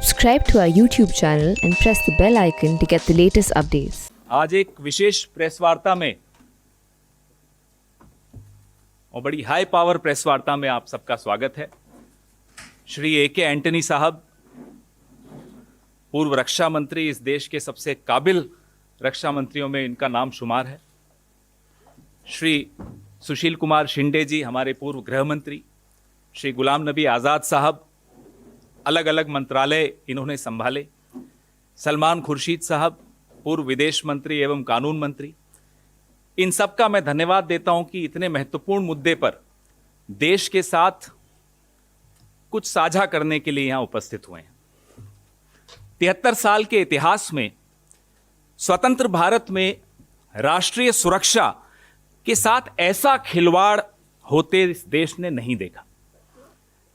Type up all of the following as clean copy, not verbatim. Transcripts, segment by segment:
Subscribe to our YouTube channel and press the bell icon to get the latest updates. आज एक विशेष press वार्ता में और बड़ी हाई पावर प्रेस वार्ता में आप सबका स्वागत है। श्री ए.के. एंटनी साहब, पूर्व रक्षा मंत्री, इस देश के सबसे काबिल रक्षा मंत्रियों में इनका नाम शुमार है। श्री सुशील कुमार शिंदे जी, हमारे पूर्व गृह मंत्री। श्री गुलाम नबी आज़ाद साहब, अलग अलग मंत्रालय इन्होंने संभाले। सलमान खुर्शीद साहब, पूर्व विदेश मंत्री एवं कानून मंत्री। इन सब का मैं धन्यवाद देता हूं कि इतने महत्वपूर्ण मुद्दे पर देश के साथ कुछ साझा करने के लिए यहां उपस्थित हुए हैं। 73 साल के इतिहास में स्वतंत्र भारत में राष्ट्रीय सुरक्षा के साथ ऐसा खिलवाड़ होते इस देश ने नहीं देखा।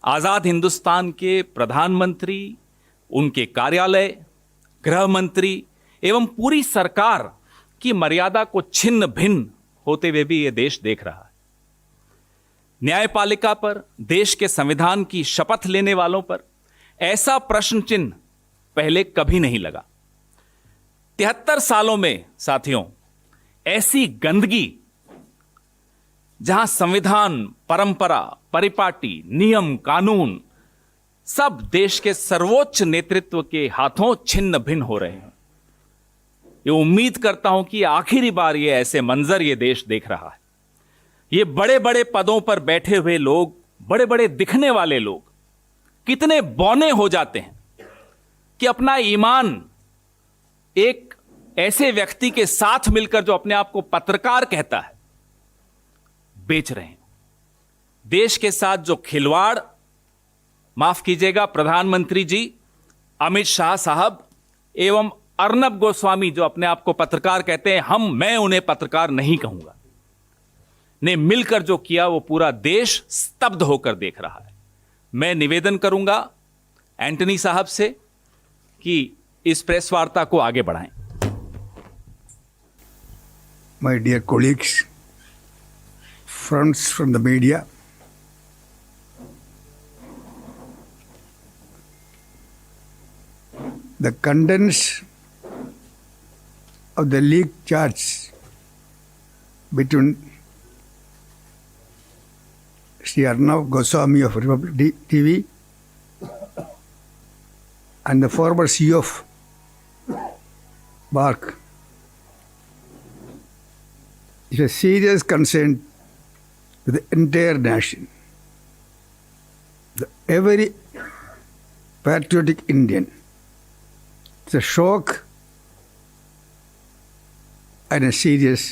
आजाद हिंदुस्तान के प्रधानमंत्री, उनके कार्यालय, गृह मंत्री एवं पूरी सरकार की मर्यादा को छिन्न भिन्न होते हुए भी यह देश देख रहा है। न्यायपालिका पर, देश के संविधान की शपथ लेने वालों पर ऐसा प्रश्न चिन्ह पहले कभी नहीं लगा। 73 सालों में साथियों, ऐसी गंदगी जहां संविधान, परंपरा, परिपाटी, नियम, कानून सब देश के सर्वोच्च नेतृत्व के हाथों छिन्न भिन्न हो रहे हैं। ये उम्मीद करता हूं कि आखिरी बार ये ऐसे मंजर ये देश देख रहा है। ये बड़े बड़े पदों पर बैठे हुए लोग, बड़े बड़े दिखने वाले लोग कितने बौने हो जाते हैं कि अपना ईमान एक ऐसे व्यक्ति के साथ मिलकर, जो अपने आप को पत्रकार कहता है, बेच रहे हैं। देश के साथ जो खिलवाड़, माफ कीजिएगा प्रधानमंत्री जी, अमित शाह साहब एवं अर्नब गोस्वामी, जो अपने आप को पत्रकार कहते हैं, मैं उन्हें पत्रकार नहीं कहूंगा, ने मिलकर जो किया वो पूरा देश स्तब्ध होकर देख रहा है। मैं निवेदन करूंगा एंटनी साहब से कि इस प्रेस वार्ता को आगे बढ़ाएं। My dear colleagues, friends from the media, the contents of the leaked charts between Sri Arnab Goswami of Republic TV and the former CEO of BARC is a serious concern to the entire nation. Every patriotic Indian. It's a shock and a serious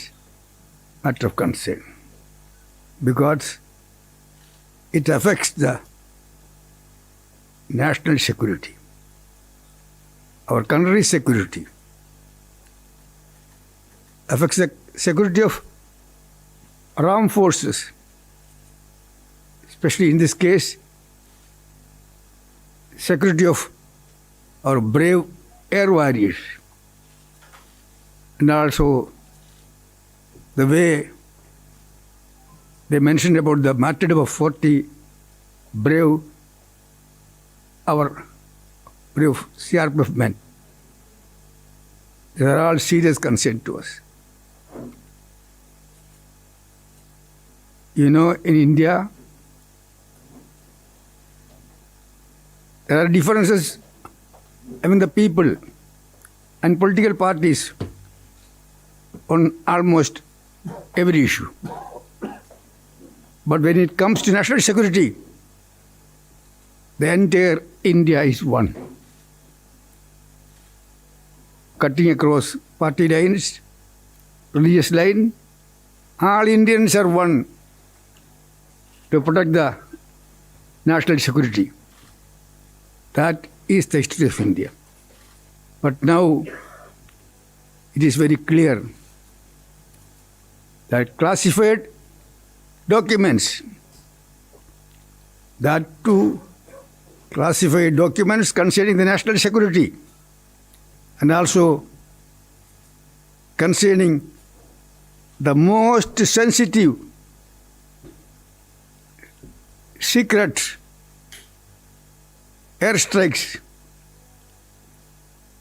matter of concern because it affects the national security, our country's security, affects the security of armed forces, especially in this case, security of our brave air warriors, and also the way they mentioned about the martyrdom of 40 our brave CRPF men. They are all serious concern to us. You know, in India, there are differences among the people and political parties on almost every issue. But when it comes to national security, the entire India is one. Cutting across party lines, religious line, all Indians are one to protect the national security. That is the history of India. But now it is very clear that classified documents, that too classified documents concerning the national security and also concerning the most sensitive, secret airstrikes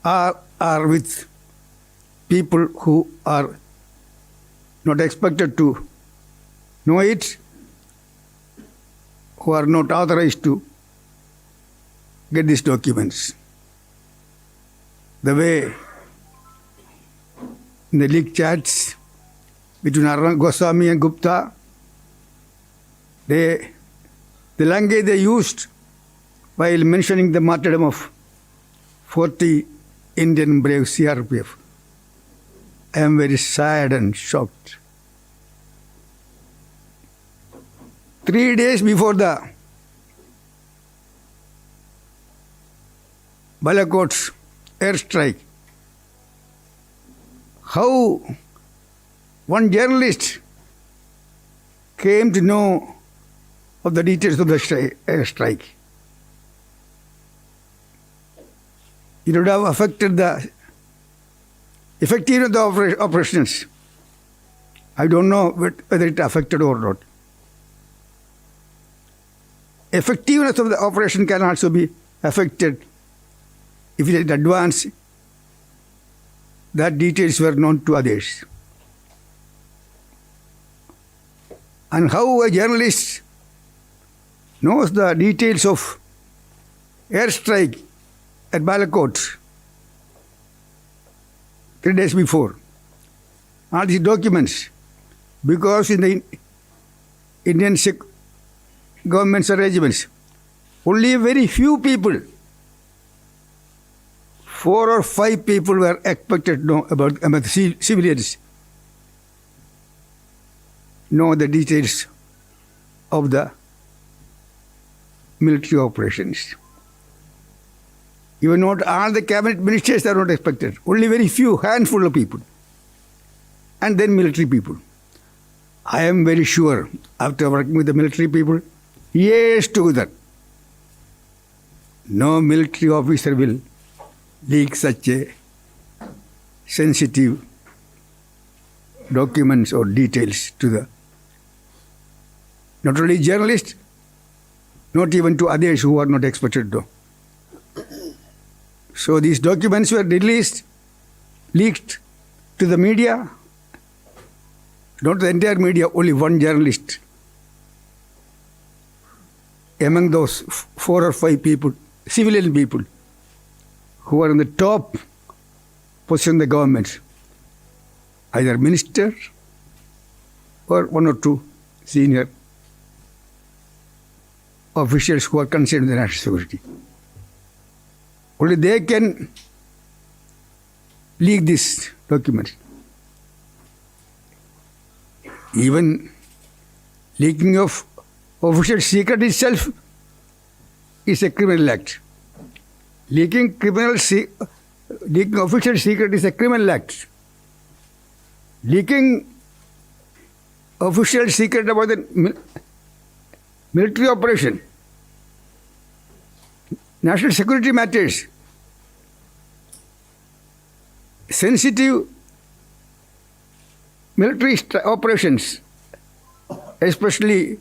are with people who are not expected to know it, who are not authorized to get these documents. The way in the leaked chats between Arnab Goswami and Gupta, the language they used while mentioning the martyrdom of 40 Indian brave CRPF, I am very sad and shocked. 3 days before the Balakot's airstrike, how one journalist came to know of the details of the airstrike. It would have affected the effectiveness of the operations. I don't know whether it affected or not. Effectiveness of the operation can also be affected if it is advanced that details were known to others. And how a journalist knows the details of airstrike at Balakot 3 days before. All these documents, because in the Indian government's arrangements, only very few people, 4 or 5 people were expected to know about the civilians, know the details of the military operations. Even not all the cabinet ministers are not expected. Only very few, handful of people. And then military people. I am very sure, after working with the military people, years together, no military officer will leak such a sensitive documents or details to the not only journalists, not even to others who are not expected to. So these documents were leaked to the media, not the entire media, only one journalist. Among those 4 or 5 people, civilian people, who are in the top position in the government, either minister or 1 or 2 senior officials who are concerned with the national security. Only they can leak this document. Even leaking of official secret itself is a criminal act. Leaking official secret is a criminal act. Leaking official secret about the military operation, national security matters, sensitive military operations, especially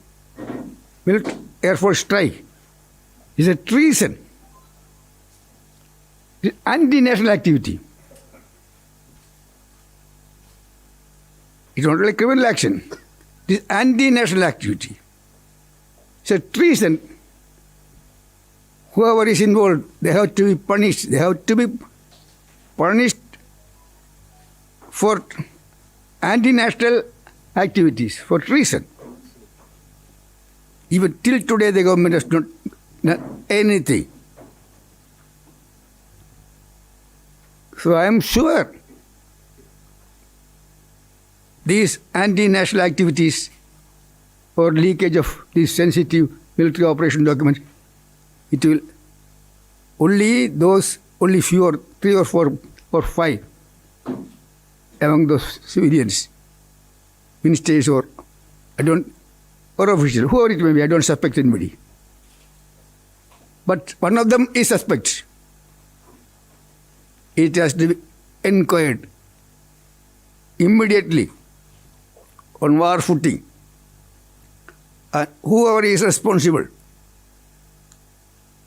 Air Force strike, is a treason. It is anti-national activity. It is not only criminal action. It is anti-national activity. It's a treason. Whoever is involved, they have to be punished. They have to be punished for anti-national activities, for treason. Even till today, the government has not done anything. So I am sure these anti-national activities or leakage of these sensitive military operation documents, it will only few or 3 or 4 or 5 among those civilians, ministers or officials, whoever it may be, I don't suspect anybody. But one of them is suspect. It has to be inquired immediately on war footing. And whoever is responsible,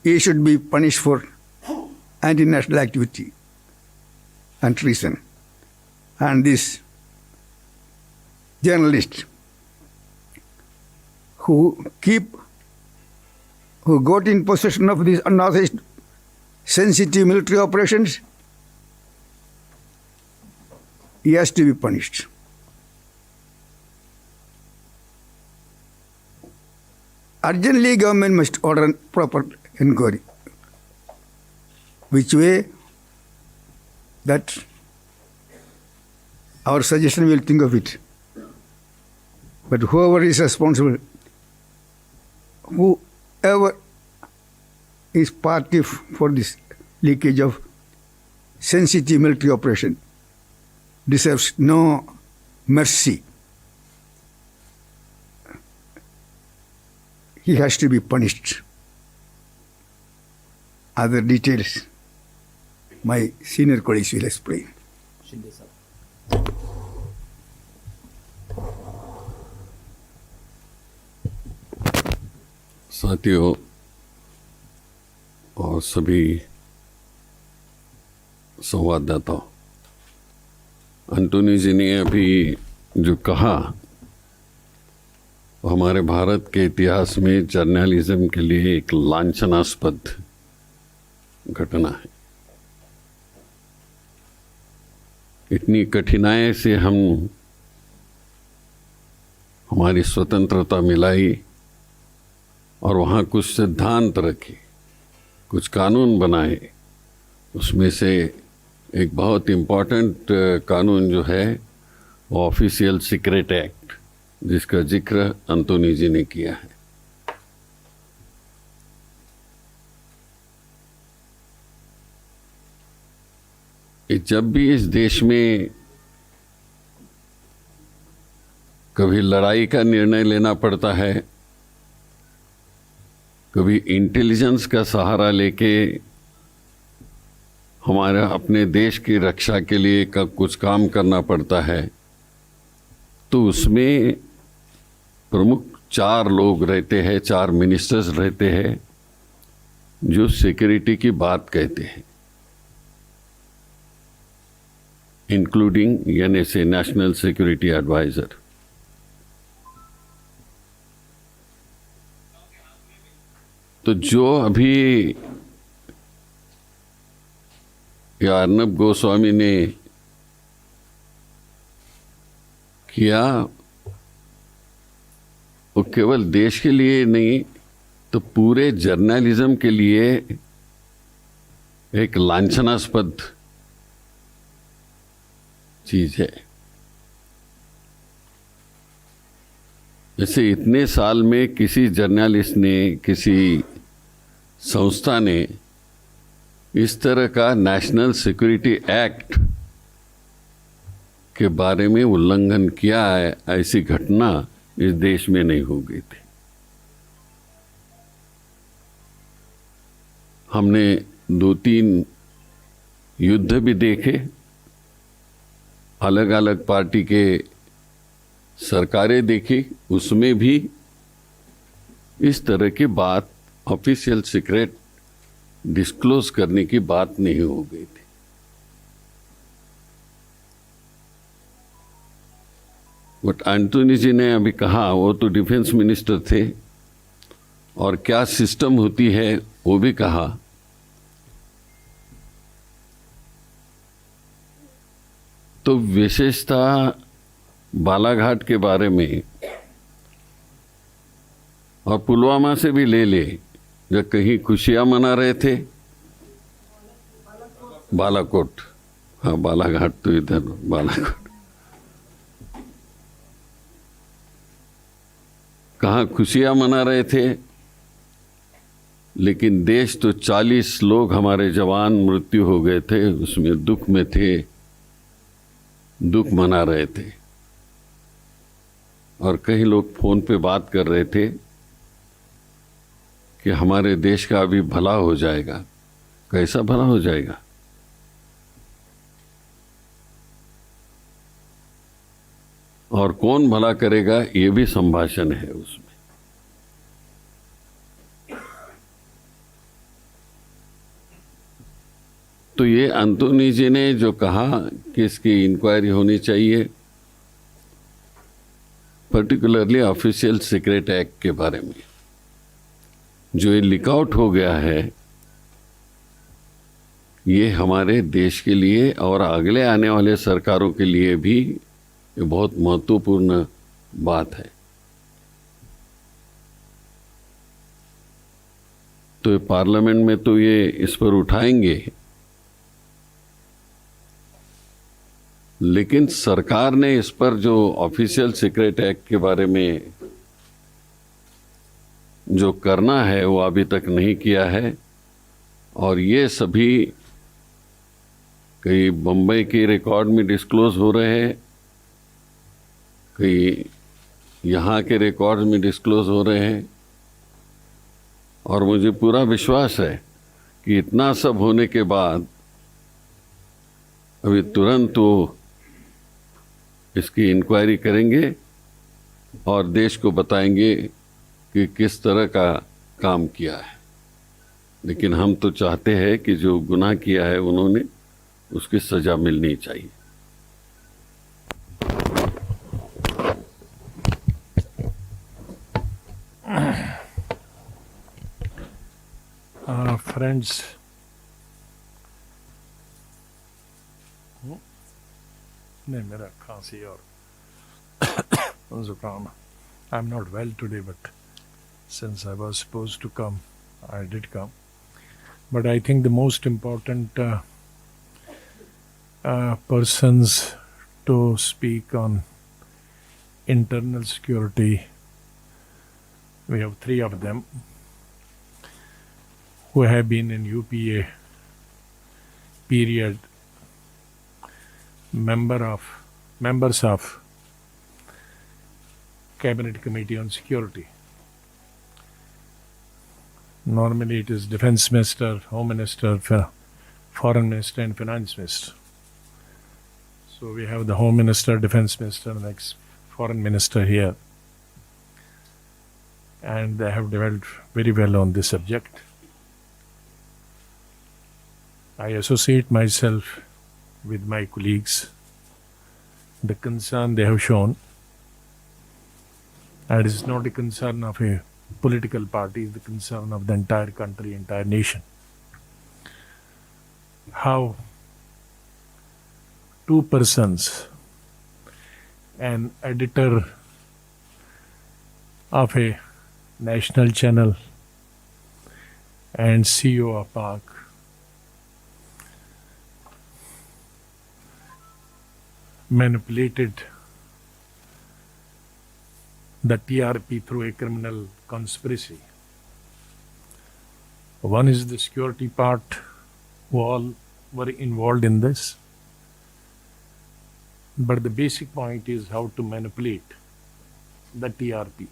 he should be punished for anti-national activity. and treason. And this journalist who got in possession of these unauthorized sensitive military operations, he has to be punished. Urgently, government must order proper inquiry. Which way? That our suggestion will think of it. But whoever is responsible, whoever is party for this leakage of sensitive military operation deserves no mercy. He has to be punished. Other details, my senior colleagues will explain. साथियों और सभी संवाददाताओं, एंटोनी जी ने अभी जो कहा हमारे भारत के इतिहास में जर्नलिज्म के लिए एक लांछनास्पद घटना है। इतनी कठिनाई से हमारी स्वतंत्रता मिलाई और वहाँ कुछ सिद्धांत रखे, कुछ कानून बनाए। उसमें से एक बहुत इम्पॉर्टेंट कानून जो है वो ऑफिशियल सीक्रेट एक्ट, जिसका जिक्र एंटोनी जी ने किया है। जब भी इस देश में कभी लड़ाई का निर्णय लेना पड़ता है, कभी इंटेलिजेंस का सहारा लेके हमारे अपने देश की रक्षा के लिए कुछ काम करना पड़ता है, तो उसमें प्रमुख 4 लोग रहते हैं, 4 मिनिस्टर्स रहते हैं जो सिक्योरिटी की बात कहते हैं, including NSA, national security adviser. तो जो अभी अर्नब गोस्वामी ने किया, वो केवल देश के लिए नहीं तो पूरे जर्नलिज्म के लिए एक लांछनास्पद चीज है। जैसे इतने साल में किसी जर्नलिस्ट ने, किसी संस्था ने इस तरह का नेशनल सिक्योरिटी एक्ट के बारे में उल्लंघन किया है, ऐसी घटना इस देश में नहीं हो गई थी। हमने 2-3 युद्ध भी देखे, अलग अलग पार्टी के सरकारें देखी, उसमें भी इस तरह की बात, ऑफिशियल सीक्रेट डिस्क्लोज करने की बात नहीं हो गई थी। बट एंटोनी जी ने अभी कहा, वो तो डिफेंस मिनिस्टर थे और क्या सिस्टम होती है वो भी कहा। तो विशेषता बालाघाट के बारे में और पुलवामा से भी ले ले, जब कहीं खुशियां मना रहे थे, बालाकोट, हाँ बालाघाट तो इधर, बालाकोट, कहाँ खुशियां मना रहे थे, लेकिन देश तो 40 लोग हमारे जवान मृत्यु हो गए थे, उसमें दुख में थे, दुख मना रहे थे। और कई लोग फोन पे बात कर रहे थे कि हमारे देश का अभी भला हो जाएगा। कैसा भला हो जाएगा? और कौन भला करेगा, ये भी संभाषण है उसमें। तो ये अंतोनी जी ने जो कहा कि इसकी इंक्वायरी होनी चाहिए, पर्टिकुलरली ऑफिशियल सीक्रेट एक्ट के बारे में, जो ये लीक आउट हो गया है, ये हमारे देश के लिए और अगले आने वाले सरकारों के लिए भी ये बहुत महत्वपूर्ण बात है। तो पार्लियामेंट में तो ये इस पर उठाएंगे, लेकिन सरकार ने इस पर जो ऑफिशियल सीक्रेट एक्ट के बारे में जो करना है वो अभी तक नहीं किया है। और ये सभी कई बम्बई के रिकॉर्ड में डिस्क्लोज हो रहे हैं, कई यहाँ के रिकॉर्ड में डिस्क्लोज हो रहे हैं। और मुझे पूरा विश्वास है कि इतना सब होने के बाद अभी तुरंत वो इसकी इंक्वायरी करेंगे और देश को बताएंगे कि किस तरह का काम किया है। लेकिन हम तो चाहते हैं कि जो गुनाह किया है उन्होंने, उसकी सजा मिलनी चाहिए। Friends, नहीं मेरा खांसी और जुकाम। I'm not well today, but since I was supposed to come, I did come. But I think the most important persons to speak on internal security, we have three of them who have been in UPA period members of Cabinet Committee on Security. Normally it is Defense Minister, Home Minister, Foreign Minister and Finance Minister. So we have the Home Minister, Defense Minister and ex-Foreign Minister here. And they have developed very well on this subject. I associate myself with my colleagues. The concern they have shown, and it is not a concern of a political party, it's the concern of the entire country, entire nation. How two persons, an editor of a national channel and CEO of PAC, manipulated the TRP through a criminal conspiracy. One is the security part, who all were involved in this. But the basic point is how to manipulate the TRP.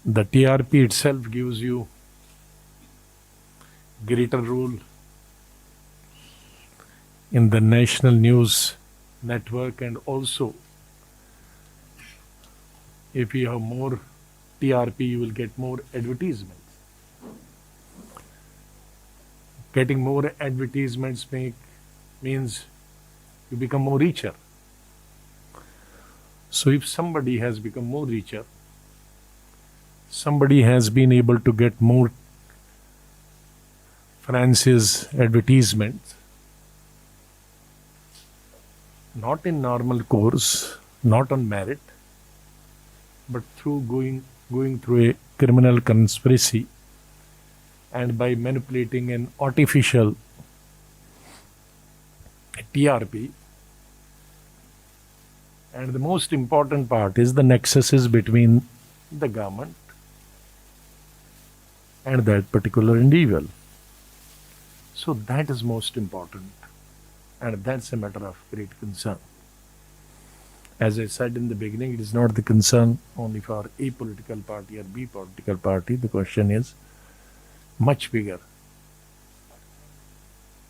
The TRP itself gives you greater role in the national news network, and also if you have more TRP you will get more advertisements. Getting more advertisements means you become more richer. So if somebody has become more richer, somebody has been able to get more France's advertisements, not in normal course, not on merit, but through going through a criminal conspiracy and by manipulating an artificial TRP. And the most important part is the nexuses between the government and that particular individual. So that is most important. And that's a matter of great concern. As I said in the beginning, it is not the concern only for A political party or B political party. The question is much bigger.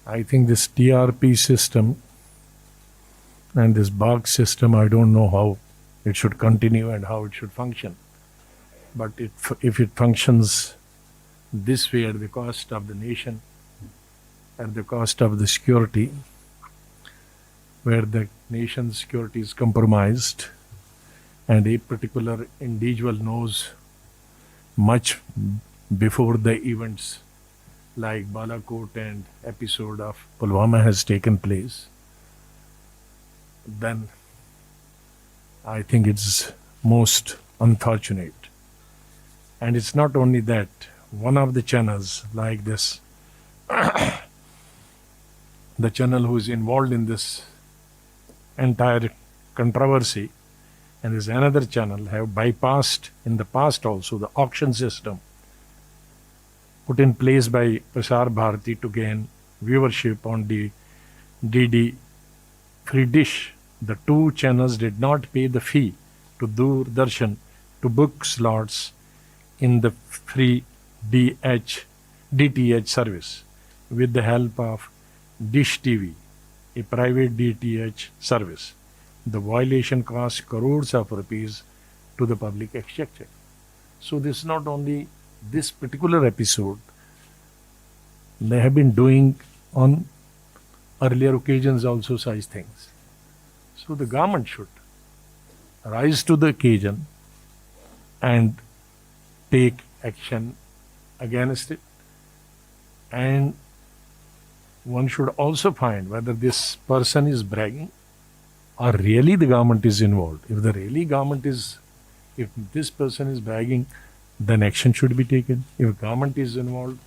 I think this TRP system and this box system, I don't know how it should continue and how it should function. But if it functions this way at the cost of the nation, at the cost of the security, where the nation's security is compromised and a particular individual knows much before the events like Balakot and episode of Pulwama has taken place, then I think it's most unfortunate. And it's not only that, one of the channels like this, the channel who is involved in this entire controversy, and there's another channel have bypassed in the past also the auction system put in place by Prasar Bharati to gain viewership on the DD free dish. The two channels did not pay the fee to Doordarshan to book slots in the free DTH service with the help of Dish TV, a private DTH service. The violation cost crores of rupees to the public exchequer. So this is not only this particular episode, they have been doing on earlier occasions also such things. So the government should rise to the occasion and take action against it. And one should also find whether this person is bragging or really the government is involved. If this person is bragging, then action should be taken. If government is involved,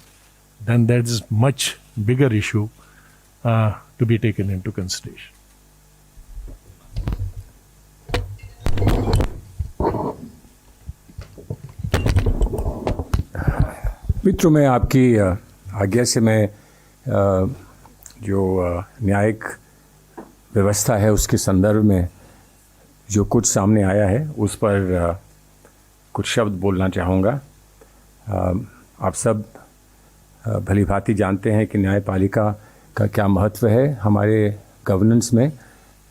then that is much bigger issue to be taken into consideration. मित्रों, मैं आपकी आज्ञा से मैं जो न्यायिक व्यवस्था है उसके संदर्भ में जो कुछ सामने आया है उस पर कुछ शब्द बोलना चाहूँगा। आप सब भली भांति जानते हैं कि न्यायपालिका का क्या महत्व है हमारे गवर्नेंस में,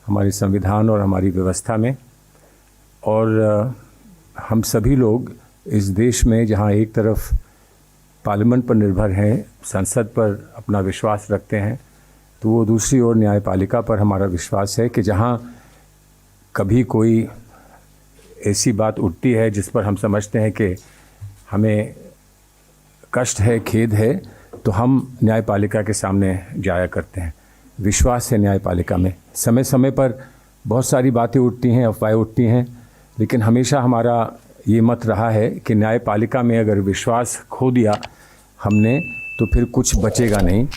हमारे संविधान और हमारी व्यवस्था में। और हम सभी लोग इस देश में जहाँ एक तरफ पार्लियामेंट पर निर्भर हैं, संसद पर अपना विश्वास रखते हैं, तो वो दूसरी ओर न्यायपालिका पर हमारा विश्वास है कि जहाँ कभी कोई ऐसी बात उठती है जिस पर हम समझते हैं कि हमें कष्ट है, खेद है, तो हम न्यायपालिका के सामने जाया करते हैं। विश्वास है न्यायपालिका में। समय समय पर बहुत सारी बातें उठती हैं, अफवाहें उठती हैं, लेकिन हमेशा हमारा ये मत रहा है कि न्यायपालिका में अगर विश्वास खो दिया हमने तो फिर कुछ बचेगा नहीं।